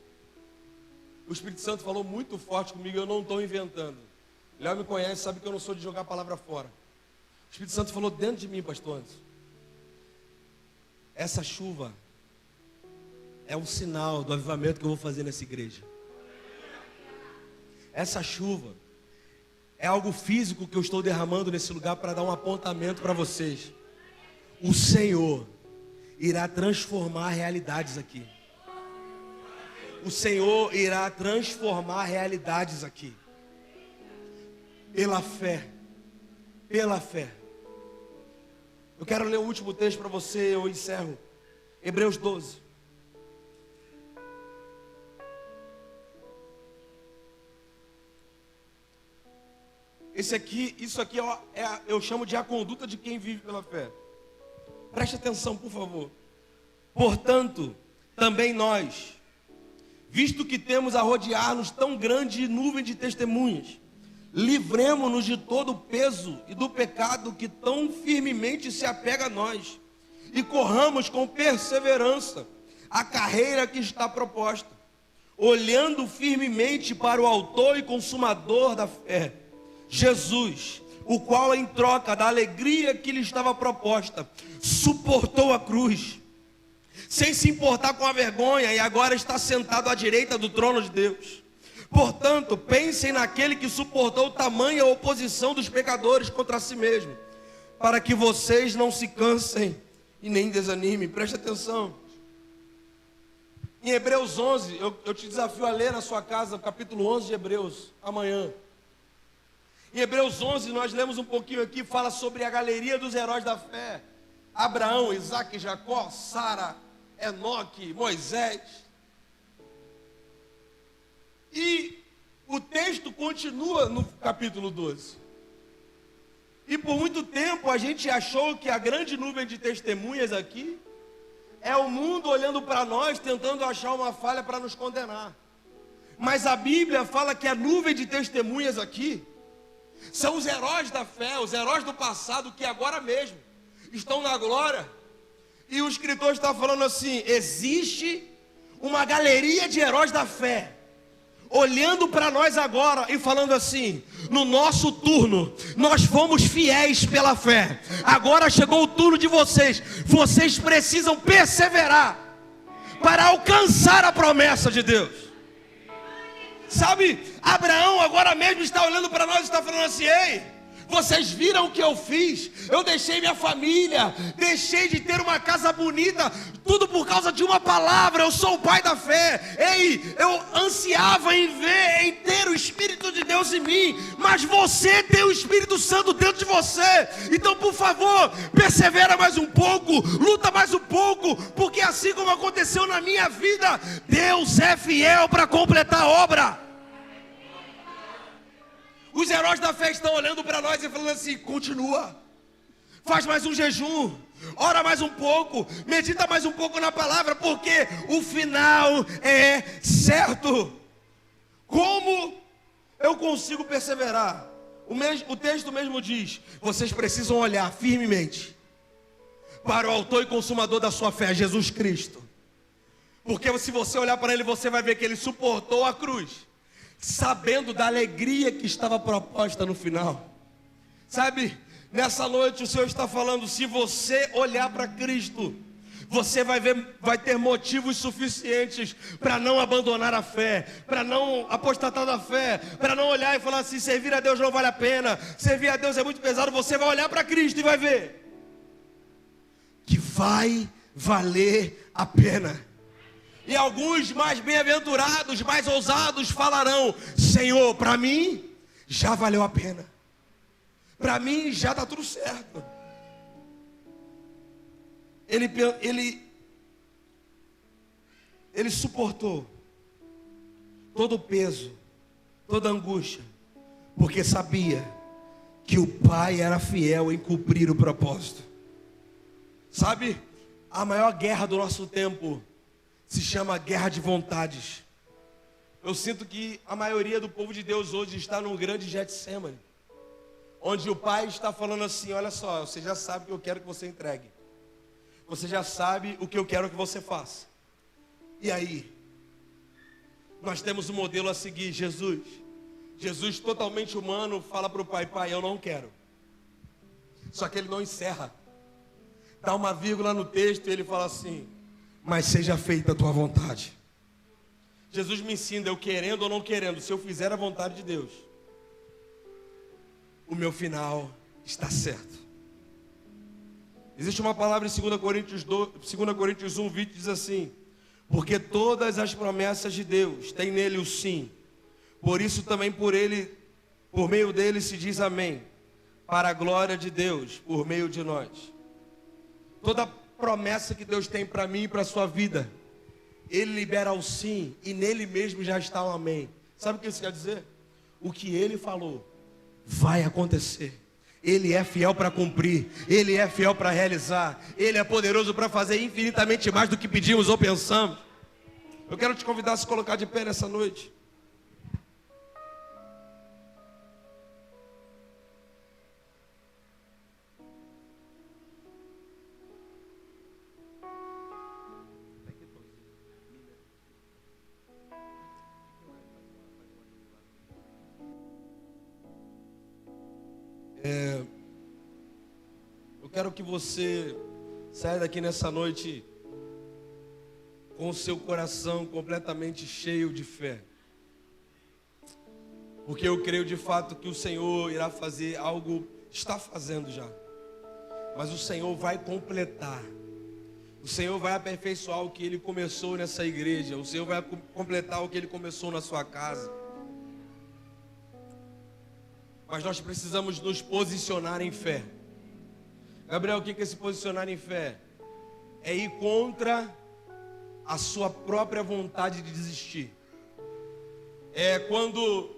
o Espírito Santo falou muito forte comigo, eu não estou inventando. Léo me conhece, sabe que eu não sou de jogar a palavra fora. O Espírito Santo falou dentro de mim, pastor Anderson. Essa chuva é um sinal do avivamento que eu vou fazer nessa igreja. Essa chuva é algo físico que eu estou derramando nesse lugar para dar um apontamento para vocês. O Senhor irá transformar realidades aqui. O Senhor irá transformar realidades aqui. Pela fé. Pela fé. Eu quero ler o último texto para você, eu encerro. Hebreus 12. Isso aqui eu chamo de a conduta de quem vive pela fé. Preste atenção, por favor. Portanto, também nós, visto que temos a rodear-nos tão grande nuvem de testemunhas, livremo-nos de todo o peso e do pecado que tão firmemente se apega a nós, e corramos com perseverança a carreira que está proposta, olhando firmemente para o autor e consumador da fé, Jesus, o qual em troca da alegria que lhe estava proposta, suportou a cruz, sem se importar com a vergonha, e agora está sentado à direita do trono de Deus. Portanto, pensem naquele que suportou tamanha oposição dos pecadores contra si mesmo, para que vocês não se cansem e nem desanimem. Preste atenção. Em Hebreus 11, eu te desafio a ler na sua casa o capítulo 11 de Hebreus, amanhã. Em Hebreus 11, nós lemos um pouquinho aqui, fala sobre a galeria dos heróis da fé. Abraão, Isaac, Jacó, Sara, Enoque, Moisés. E o texto continua no capítulo 12. E por muito tempo a gente achou que a grande nuvem de testemunhas aqui é o mundo olhando para nós, tentando achar uma falha para nos condenar. Mas a Bíblia fala que a nuvem de testemunhas aqui são os heróis da fé, os heróis do passado que agora mesmo estão na glória. E o escritor está falando assim: existe uma galeria de heróis da fé olhando para nós agora e falando assim: no nosso turno, nós fomos fiéis pela fé, agora chegou o turno de vocês, vocês precisam perseverar para alcançar a promessa de Deus. Sabe, Abraão agora mesmo está olhando para nós e está falando assim: ei, vocês viram o que eu fiz? Eu deixei minha família, deixei de ter uma casa bonita, tudo por causa de uma palavra. Eu sou o pai da fé. Ei, eu ansiava em ver, em ter o Espírito de Deus em mim, mas você tem o Espírito Santo dentro de você. Então, por favor, persevera mais um pouco, luta mais um pouco, porque assim como aconteceu na minha vida, Deus é fiel para completar a obra. Os heróis da fé estão olhando para nós e falando assim: continua, faz mais um jejum, ora mais um pouco, medita mais um pouco na palavra, porque o final é certo. Como eu consigo perseverar? O texto mesmo diz: vocês precisam olhar firmemente para o autor e consumador da sua fé, Jesus Cristo. Porque se você olhar para ele, você vai ver que ele suportou a cruz, sabendo da alegria que estava proposta no final. Sabe, nessa noite o Senhor está falando: se você olhar para Cristo, você vai ter motivos suficientes para não abandonar a fé, para não apostatar da fé, para não olhar e falar assim: servir a Deus não vale a pena, servir a Deus é muito pesado. Você vai olhar para Cristo e vai ver que vai valer a pena. E alguns mais bem-aventurados, mais ousados falarão: Senhor, para mim já valeu a pena, para mim já está tudo certo. Ele suportou todo o peso, toda a angústia, porque sabia que o Pai era fiel em cumprir o propósito. Sabe, a maior guerra do nosso tempo se chama guerra de vontades. Eu sinto que a maioria do povo de Deus hoje está num grande Getsemane, onde o Pai está falando assim: olha só, você já sabe o que eu quero que você entregue, você já sabe o que eu quero que você faça. E aí, nós temos um modelo a seguir: Jesus. Jesus totalmente humano fala para o Pai: Pai, eu não quero. Só que ele não encerra, dá uma vírgula no texto e ele fala assim: mas seja feita a tua vontade. Jesus me ensina: eu querendo ou não querendo, se eu fizer a vontade de Deus, o meu final está certo. Existe uma palavra em 2 Coríntios 1, 20, diz assim: porque todas as promessas de Deus têm nele o sim, por isso também por meio dele se diz amém, para a glória de Deus, por meio de nós. Toda promessa que Deus tem para mim e para a sua vida, Ele libera o sim, e nele mesmo já está o amém. Sabe o que isso quer dizer? O que Ele falou vai acontecer. Ele é fiel para cumprir, Ele é fiel para realizar, Ele é poderoso para fazer infinitamente mais do que pedimos ou pensamos. Eu quero te convidar a se colocar de pé nessa noite. quero que você saia daqui nessa noite com o seu coração completamente cheio de fé. Porque eu creio de fato que o Senhor irá fazer algo, está fazendo já. Mas o Senhor vai completar. O Senhor vai aperfeiçoar o que Ele começou nessa igreja. O Senhor vai completar o que Ele começou na sua casa. Mas nós precisamos nos posicionar em fé. Gabriel, o que é se posicionar em fé? É ir contra a sua própria vontade de desistir. É quando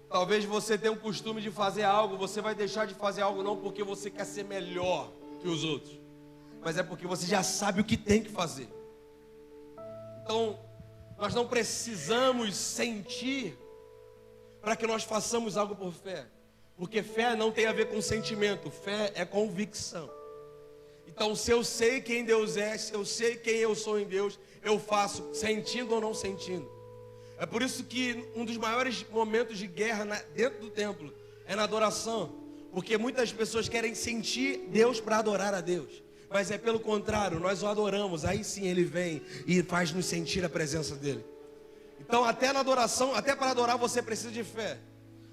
talvez você tenha o costume de fazer algo, você vai deixar de fazer algo não porque você quer ser melhor que os outros, mas é porque você já sabe o que tem que fazer. Então, nós não precisamos sentir para que nós façamos algo por fé. Porque fé não tem a ver com sentimento, fé é convicção. Então, se eu sei quem Deus é, se eu sei quem eu sou em Deus, eu faço sentindo ou não sentindo. É por isso que um dos maiores momentos de guerra dentro do templo é na adoração. Porque muitas pessoas querem sentir Deus para adorar a Deus. Mas é pelo contrário, nós o adoramos, aí sim Ele vem e faz-nos sentir a presença dEle. Então até na adoração, até para adorar você precisa de fé.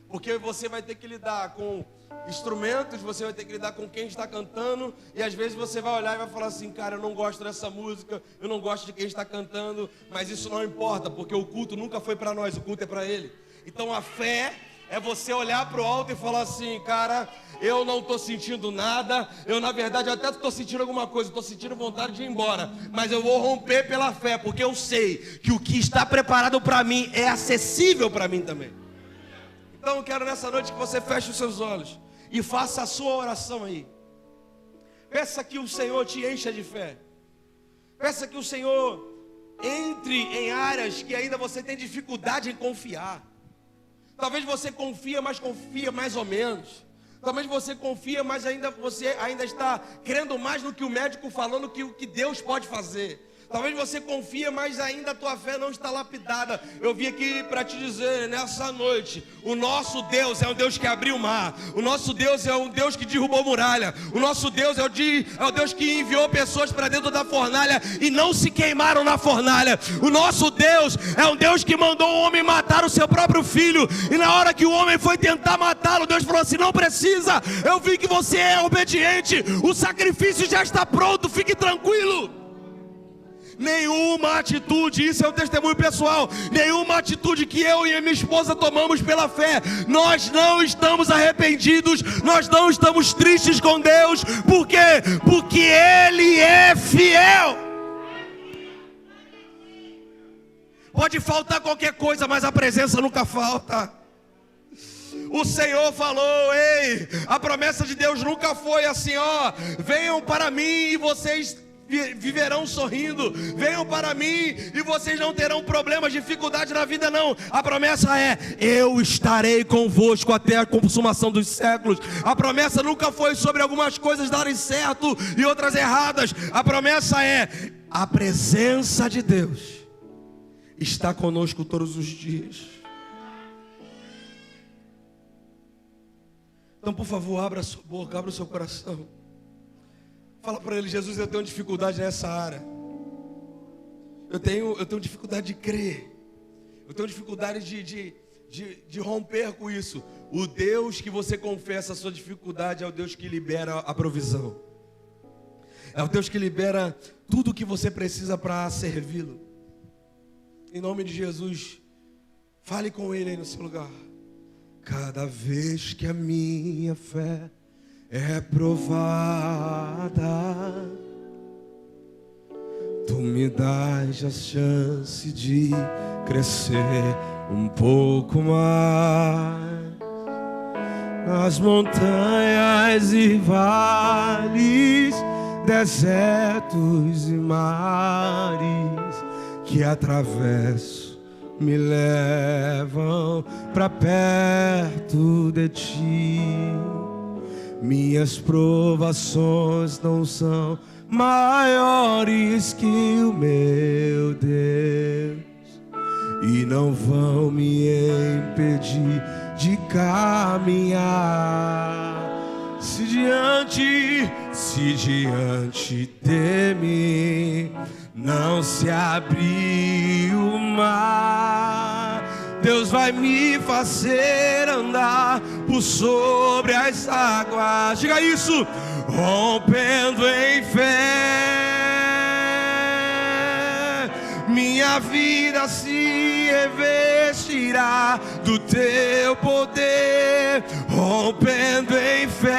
Porque você vai ter que lidar com instrumentos, você vai ter que lidar com quem está cantando. E às vezes você vai olhar e vai falar assim: cara, eu não gosto dessa música, eu não gosto de quem está cantando. Mas isso não importa, porque o culto nunca foi para nós, o culto é para Ele. Então a fé é você olhar para o alto e falar assim: cara, eu não estou sentindo nada. Eu na verdade até estou sentindo alguma coisa, estou sentindo vontade de ir embora. Mas eu vou romper pela fé, porque eu sei que o que está preparado para mim é acessível para mim também. Então eu quero nessa noite que você feche os seus olhos e faça a sua oração aí. Peça que o Senhor te encha de fé. Peça que o Senhor entre em áreas que ainda você tem dificuldade em confiar. Talvez você confia, mas confia mais ou menos. Talvez você confia, mas você ainda está crendo mais no que o médico falando que o que Deus pode fazer. Talvez você confia, mas ainda a tua fé não está lapidada. Eu vim aqui para te dizer nessa noite: o nosso Deus é um Deus que abriu o mar. O nosso Deus é um Deus que derrubou muralha. O nosso Deus é o Deus que enviou pessoas para dentro da fornalha e não se queimaram na fornalha. O nosso Deus é um Deus que mandou o homem matar o seu próprio filho. E na hora que o homem foi tentar matá-lo, Deus falou assim: não precisa, eu vi que você é obediente. O sacrifício já está pronto, fique tranquilo. Nenhuma atitude, isso é um testemunho pessoal, nenhuma atitude que eu e a minha esposa tomamos pela fé, nós não estamos arrependidos, nós não estamos tristes com Deus. Por quê? Porque Ele é fiel. Pode faltar qualquer coisa, mas a presença nunca falta. O Senhor falou: ei, a promessa de Deus nunca foi assim, ó, venham para mim e vocês viverão sorrindo, venham para mim e vocês não terão problemas, dificuldade na vida, não. A promessa é: eu estarei convosco até a consumação dos séculos. A promessa nunca foi sobre algumas coisas darem certo e outras erradas. A promessa é: a presença de Deus está conosco todos os dias. Então, por favor, abra a sua boca, abra o seu coração. Fala para Ele: Jesus, eu tenho dificuldade nessa área. Eu tenho dificuldade de crer. Eu tenho dificuldade de romper com isso. O Deus que você confessa a sua dificuldade é o Deus que libera a provisão. É o Deus que libera tudo o que você precisa para servi-lo. Em nome de Jesus, fale com Ele aí no seu lugar. Cada vez que a minha fé é provada, Tu me dás a chance de crescer um pouco mais. Nas montanhas e vales, desertos e mares que atravesso me levam para perto de Ti. Minhas provações não são maiores que o meu Deus e não vão me impedir de caminhar. Se diante de mim não se abrir o mar, Deus vai me fazer andar por sobre as águas. Diga isso. Rompendo em fé, minha vida se revestirá do teu poder. Rompendo em fé,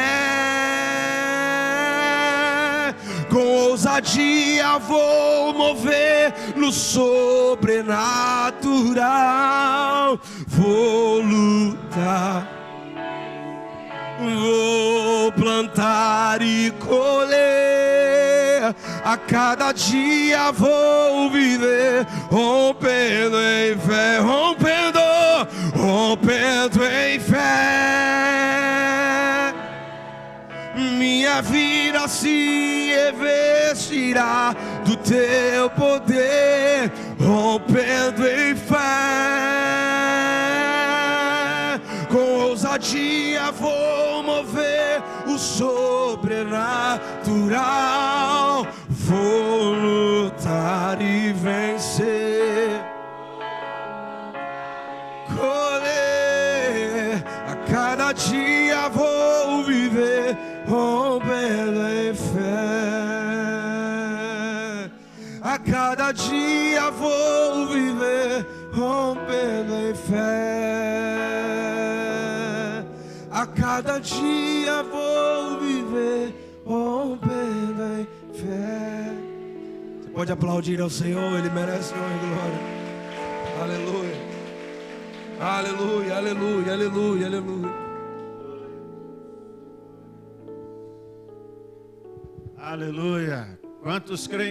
com ousadia vou mover no sobrenatural. Vou lutar, vou plantar e colher, a cada dia vou viver, rompendo em fé, rompendo em fé. Minha vida se revestirá do teu poder, rompendo em fé. Com ousadia vou mover o sobrenatural. Vou lutar e vencer, colher, a cada dia vou viver, rompendo em fé. A cada dia vou viver, rompendo em fé. A cada dia vou viver, rompendo em fé. Você pode aplaudir ao Senhor, Ele merece honra e glória. Aleluia, aleluia, aleluia, aleluia, aleluia. Aleluia. Quantos creem?